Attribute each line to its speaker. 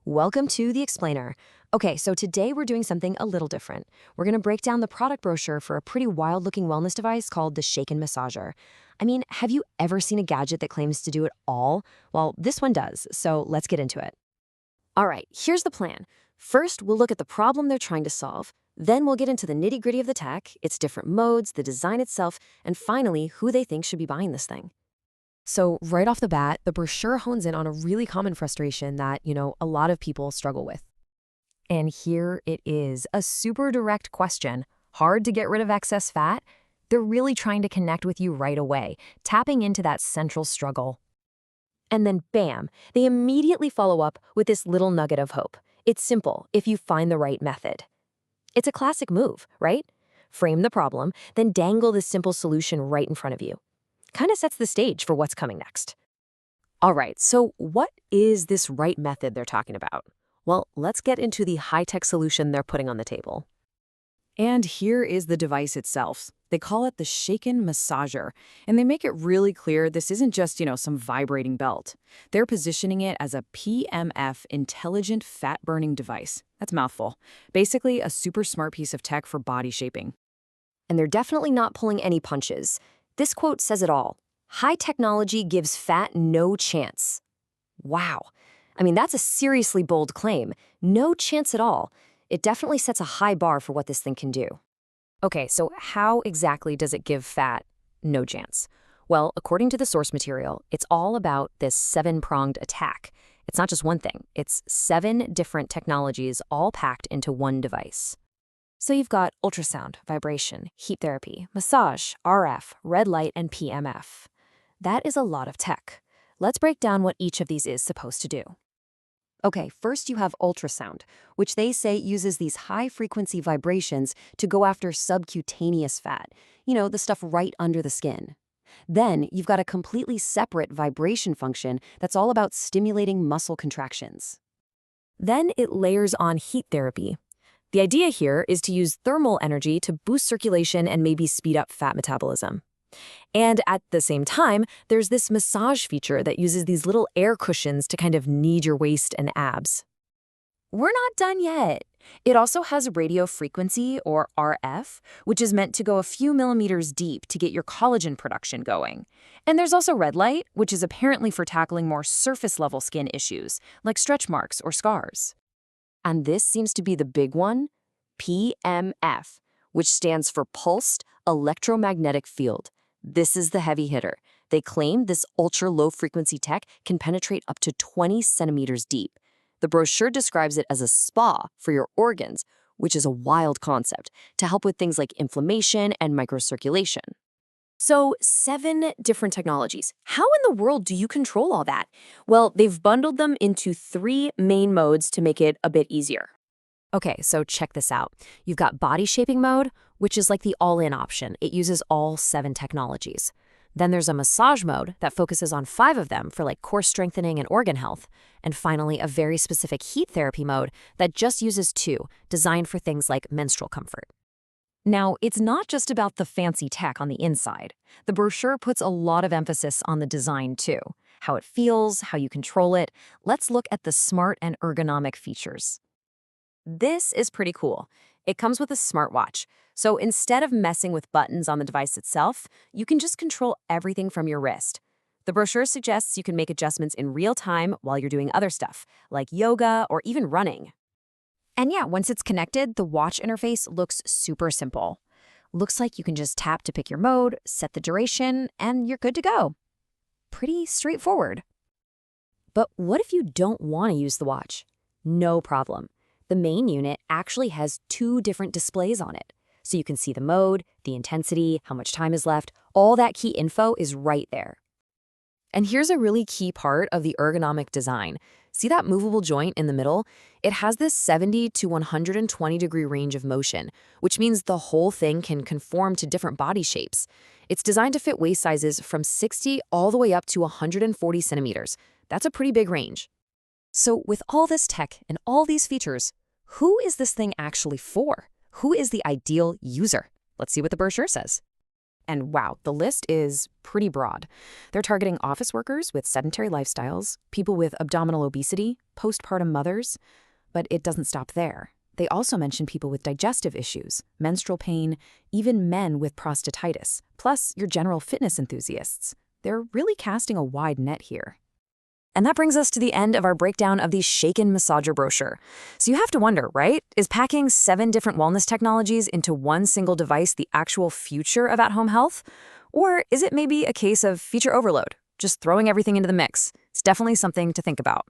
Speaker 1: Welcome to The Explainer. Okay, so today we're doing something a little different. We're going to break down the product brochure for a pretty wild-looking wellness device called the Shaken Massager. I mean, have you ever seen a gadget that claims to do it all? Well, this one does, so let's get into it. All right, here's the plan. First, we'll look at the problem they're trying to solve. Then we'll get into the nitty-gritty of the tech, its different modes, the design itself, and finally, who they think should be buying this thing. So right off the bat, the brochure hones in on a really common frustration that, a lot of people struggle with. And here it is, a super direct question. Hard to get rid of excess fat? They're really trying to connect with you right away, tapping into that central struggle. And then bam, they immediately follow up with this little nugget of hope. It's simple if you find the right method. It's a classic move, right? Frame the problem, then dangle this simple solution right in front of you. Kind of sets the stage for what's coming next. All right, so what is this right method they're talking about? Well, let's get into the high-tech solution they're putting on the table. And here is the device itself. They call it the Shaken Massager, and they make it really clear this isn't just, some vibrating belt. They're positioning it as a PMF, intelligent fat-burning device. That's a mouthful. Basically, a super smart piece of tech for body shaping. And they're definitely not pulling any punches. This quote says it all. High technology gives fat no chance. Wow. I mean, that's a seriously bold claim. No chance at all. It definitely sets a high bar for what this thing can do. Okay, so how exactly does it give fat no chance? Well, according to the source material, it's all about this 7-pronged attack. It's not just one thing. It's 7 different technologies all packed into one device. So you've got ultrasound, vibration, heat therapy, massage, RF, red light, and PMF. That is a lot of tech. Let's break down what each of these is supposed to do. Okay, first you have ultrasound, which they say uses these high-frequency vibrations to go after subcutaneous fat, the stuff right under the skin. Then you've got a completely separate vibration function that's all about stimulating muscle contractions. Then it layers on heat therapy. The idea here is to use thermal energy to boost circulation and maybe speed up fat metabolism. And at the same time, there's this massage feature that uses these little air cushions to kind of knead your waist and abs. We're not done yet. It also has radio frequency, or RF, which is meant to go a few millimeters deep to get your collagen production going. And there's also red light, which is apparently for tackling more surface-level skin issues, like stretch marks or scars. And this seems to be the big one, PMF, which stands for Pulsed Electromagnetic Field. This is the heavy hitter. They claim this ultra-low-frequency tech can penetrate up to 20 centimeters deep. The brochure describes it as a spa for your organs, which is a wild concept, to help with things like inflammation and microcirculation. So 7 different technologies. How in the world do you control all that? Well, they've bundled them into 3 main modes to make it a bit easier. Okay, so check this out. You've got body shaping mode, which is like the all-in option. It uses all 7 technologies. Then there's a massage mode that focuses on 5 of them for like core strengthening and organ health. And finally, a very specific heat therapy mode that just uses 2, designed for things like menstrual comfort. Now, it's not just about the fancy tech on the inside. The brochure puts a lot of emphasis on the design, too. How it feels, how you control it. Let's look at the smart and ergonomic features. This is pretty cool. It comes with a smartwatch. So instead of messing with buttons on the device itself, you can just control everything from your wrist. The brochure suggests you can make adjustments in real time while you're doing other stuff, like yoga or even running. And yeah, once it's connected, the watch interface looks super simple. Looks like you can just tap to pick your mode, set the duration, and you're good to go. Pretty straightforward. But what if you don't want to use the watch? No problem. The main unit actually has 2 different displays on it. So you can see the mode, the intensity, how much time is left. All that key info is right there. And here's a really key part of the ergonomic design. See that movable joint in the middle? It has this 70 to 120 degree range of motion, which means the whole thing can conform to different body shapes. It's designed to fit waist sizes from 60 all the way up to 140 centimeters. That's a pretty big range. So with all this tech and all these features, who is this thing actually for? Who is the ideal user? Let's see what the brochure says. And wow, the list is pretty broad. They're targeting office workers with sedentary lifestyles, people with abdominal obesity, postpartum mothers. But it doesn't stop there. They also mention people with digestive issues, menstrual pain, even men with prostatitis, plus your general fitness enthusiasts. They're really casting a wide net here. And that brings us to the end of our breakdown of the Shaken Massager brochure. So you have to wonder, right? Is packing 7 different wellness technologies into one single device the actual future of at-home health? Or is it maybe a case of feature overload, just throwing everything into the mix? It's definitely something to think about.